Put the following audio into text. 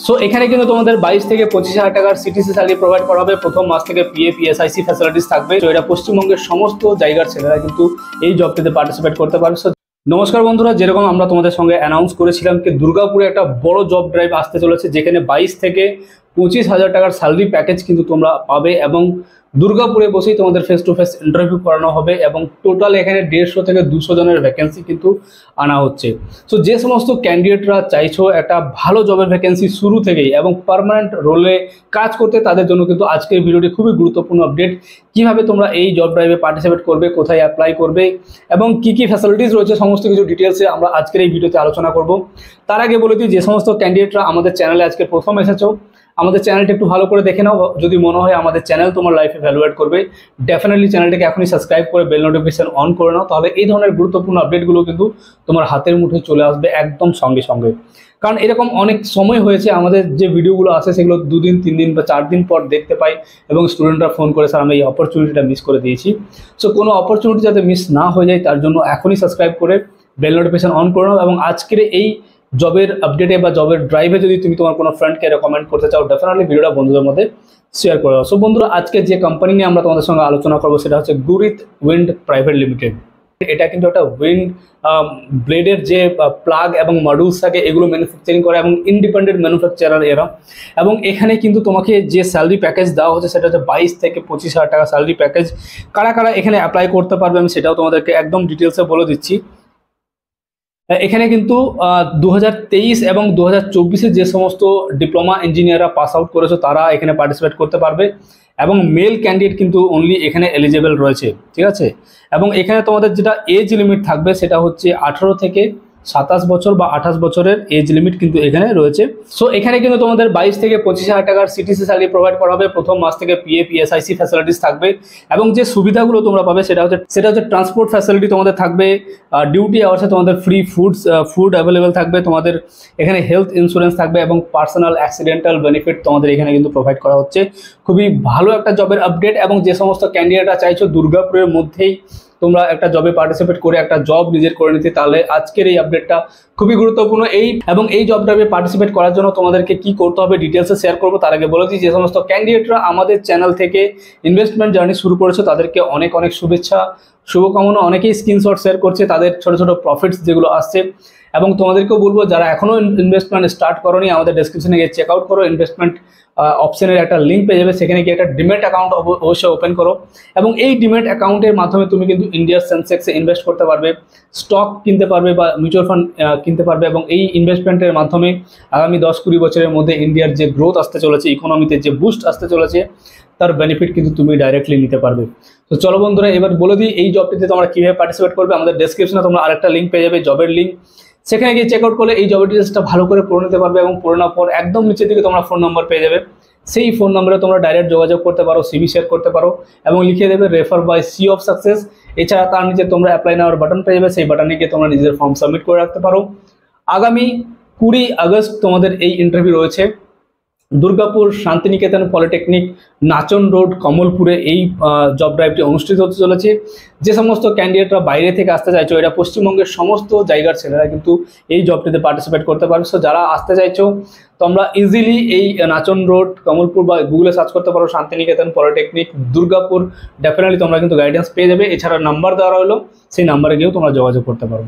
So এখানে কিন্তু তোমাদের 22 থেকে 25,000 টাকার সিটিসি স্যালারি প্রোভাইড করা হবে। প্রথম মাস থেকে পিএফ ইএসআইসি ফ্যাসিলিটিস থাকবে। তো এটা পশ্চিমবঙ্গের সমস্ত জায়গার ছেলেরা কিন্তু এই জবটিতে পার্টিসিপেট করতে পারবে। নমস্কার বন্ধুরা, যেরকম আমরা তোমাদের সঙ্গে অ্যানাউন্স করেছিলাম কি দুর্গাপুরে একটা বড় জব ড্রাইভ আসতে চলেছে, যেখানে 22 থেকে 25,000 টাকার স্যালারি প্যাকেজ কিন্তু তোমরা পাবে এবং দুর্গাপুরে বসেই তোমাদের ফেস টু ফেস ইন্টারভিউ করানো হবে এবং টোটাল এখানে 150 থেকে 200 জনের ভ্যাকেন্সি কিন্তু আনা হচ্ছে। সো যে সমস্ত ক্যান্ডিডেটরা চাইছো একটা ভালো জবের ভ্যাকেন্সি শুরু থেকেই এবং পার্মানেন্ট রোলে কাজ করতে, তাদের জন্য কিন্তু আজকের ভিডিওটি খুবই গুরুত্বপূর্ণ আপডেট। কিভাবে তোমরা এই জব ড্রাইভে পার্টিসিপেট করবে, কোথায় অ্যাপ্লাই করবে এবং কি কি ফ্যাসিলিটিস রয়েছে, সমস্ত কিছু ডিটেলসে আমরা আজকের এই ভিডিওতে আলোচনা করব। তার আগে বলে দিই, যে সমস্ত ক্যান্ডিডেটরা আমাদের চ্যানেলে আজকে প্রথম এসেছো, আমাদের চ্যানেলটা একটু ভালো করে দেখে নাও। যদি মনে হয় আমাদের চ্যানেল তোমার লাইফে ভ্যালু অ্যাড করবে, ডেফিনেটলি চ্যানেলটাকে এখনই সাবস্ক্রাইব করে বেল নোটিফিকেশন অন করে নাও। তাহলে এই ধরনের গুরুত্বপূর্ণ আপডেটগুলো কিন্তু তোমার হাতের মুঠোয় চলে আসবে একদম সঙ্গে সঙ্গে। কারণ এরকম অনেক সময় হয়েছে আমাদের যে ভিডিওগুলো আসে সেগুলো 2 দিন 3 দিন বা 4 দিন পর দেখতে পাই এবং স্টুডেন্টরা ফোন করে, স্যার আমি এই অপরচুনিটিটা মিস করে দিয়েছি। সো কোনো অপরচুনিটি যাতে মিস না হয়ে যায় তার জন্য এখনই সাবস্ক্রাইব করে বেল নোটিফিকেশন অন করে নাও। এবং আজকের এই জবের আপডেটে বা জবের ড্রাইভে যদি তুমি তোমার কোনো ফ্রেন্ডকে রেকমেন্ড করতে চাও, ডেফিনেটলি ভিডিওটা বন্ধুদের মধ্যে শেয়ার করে দাও। সো বন্ধুরা, আজকে যে কোম্পানি নিয়ে আমরা তোমাদের সঙ্গে আলোচনা করবো সেটা হচ্ছে গুরিত উইন্ড প্রাইভেট লিমিটেড। এটা কিন্তু একটা উইন্ড ব্লেডের যে প্লাগ এবং মডিউলস থাকে এগুলো ম্যানুফ্যাকচারিং করে এবং ইন্ডিপেন্ডেন্ট ম্যানুফ্যাকচারার এরা। এবং এখানে কিন্তু তোমাকে যে স্যালারি প্যাকেজ দেওয়া হচ্ছে সেটা হচ্ছে 22 থেকে 25,000 টাকা স্যালারি প্যাকেজ। কারা কারা এখানে অ্যাপ্লাই করতে পারবে আমি সেটাও তোমাদেরকে একদম ডিটেলসে বলে দিচ্ছি। এখানে কিন্তু 2023 এবং 2024 যে সমস্ত ডিপ্লোমা ইঞ্জিনিয়াররা পাস আউট করেছো তারা এখানে পার্টিসিপেট করতে পারবে এবং মেল ক্যান্ডিডেট কিন্তু অনলি এখানে এলিজেবল রয়েছে, ঠিক আছে। এবং এখানে তোমাদের যেটা এজ লিমিট থাকবে সেটা হচ্ছে 18 থেকে 27 বছর বা 28 বছরের এজ লিমিট কিন্তু এখানে রয়েছে। সো এখানে কিন্তু তোমাদের 22 থেকে 25,000 টাকার সিটিসি স্যালারি প্রোভাইড করা হবে। প্রথম মাস থেকে পিএফ ইএসআইসি ফ্যাসিলিটিস থাকবে এবং যে সুবিধাগুলো তোমরা পাবে সেটা হচ্ছে ট্রান্সপোর্ট ফ্যাসিলিটি তোমাদের থাকবে। ডিউটি আওয়ার্সে তোমাদের ফ্রি ফুড অ্যাভেলেবেল থাকবে, তোমাদের এখানে হেলথ ইন্স্যুরেন্স থাকবে এবং পার্সোনাল অ্যাক্সিডেন্টাল বেনিফিট তোমাদের এখানে কিন্তু প্রোভাইড করা হচ্ছে। খুবই ভালো একটা জবের আপডেট। এবং যে সমস্ত ক্যান্ডিডেটরা চাইছো দুর্গাপুরের মধ্যেই তোমরা একটা জবে পার্টিসিপেট করে একটা জব নিজের করে নিতে, তাহলে আজকের এই আপডেটটা খুবই গুরুত্বপূর্ণ। এই জব ড্রাইভে পার্টিসিপেট করার জন্য তোমাদেরকে কি করতে হবে ডিটেলসে শেয়ার করবো। তার আগে বলে দিই, যে সমস্ত ক্যান্ডিডেটরা আমাদের চ্যানেল থেকে ইনভেস্টমেন্ট জার্নি শুরু করেছে তাদেরকে অনেক অনেক শুভেচ্ছা, শুভকামনা। অনেকেই স্ক্রিনশট শেয়ার করছে তাদের ছোট ছোট প্রফিটস যেগুলো আসছে। এবং তোমাদেরকেও বলবো, যারা এখনও ইনভেস্টমেন্ট স্টার্ট করোনি আমাদের ডেসক্রিপশনে গিয়ে চেক আউট করো। ইনভেস্টমেন্ট অপশনের একটা লিঙ্ক পেয়ে যাবে, সেখানে গিয়ে একটা ডিমেট অ্যাকাউন্ট অবশ্যই ওপেন করো। এবং এই ডিমেট অ্যাকাউন্টের মাধ্যমে তুমি কিন্তু ইন্ডিয়ার সেন্সেক্সে ইনভেস্ট করতে পারবে, স্টক কিনতে পারবে বা মিউচুয়াল ফান্ড কিনতে পারবে। এবং এই ইনভেস্টমেন্টের মাধ্যমে আগামী 10-20 বছরের মধ্যে ইন্ডিয়ার যে গ্রোথ আসতে চলেছে, ইকোনমিতে যে বুস্ট আসতে চলেছে, তার বেনিফিট কিন্তু তুমি ডাইরেক্টলি নিতে পারবে। তো চলো বন্ধুরা, এবার বলে দিই এই জবটিতে তোমরা কীভাবে পার্টিসিপেট করবে। আমাদের ডেসক্রিপশনে তোমরা আরেকটা লিঙ্ক পেয়ে যাবে জবের লিঙ্ক, সেখানে গিয়ে চেক আউট করলে এই জবের ডিটেলসটা ভালো করে পড়ে নিতে পারবে। এবং পড়ে নেওয়ার পর একদম নিচের দিকে তোমরা ফোন নম্বর পেয়ে যাবে, সেই ফোন নম্বরে তোমরা ডাইরেক্ট যোগাযোগ করতে পারো, সিভি শেয়ার করতে পারো এবং লিখে দেবে refer by sea of success. এছাড়া তার নিচে তোমরা অ্যাপ্লাই নাওয়ার বাটন পেয়ে যাবে, সেই বাটনে গিয়ে তোমরা নিজের ফর্ম সাবমিট করে রাখতে পারো। আগামী 20 আগস্ট তোমাদের এই ইন্টারভিউ রয়েছে দুর্গাপুর শান্তিনিকেতন পলিটেকনিক, নাচন রোড, কমলপুরে এই জব ড্রাইভটি অনুষ্ঠিত হতে চলেছে। যে সমস্ত ক্যান্ডিডেটরা বাইরে থেকে আসতে চাইছো, এটা পশ্চিমবঙ্গের সমস্ত জায়গার ছেলেরা কিন্তু এই জবটিতে পার্টিসিপেট করতে পারবে। সো যারা আসতে চাইছো তোমরা ইজিলি এই নাচন রোড, কমলপুর বা গুগলে সার্চ করতে পারো শান্তিনিকেতন পলিটেকনিক দুর্গাপুর, ডেফিনেটলি তোমরা কিন্তু গাইডেন্স পেয়ে যাবে। এছাড়া নাম্বার দেওয়া হলো, সেই নাম্বারে গিয়েও তোমরা যোগাযোগ করতে পারো।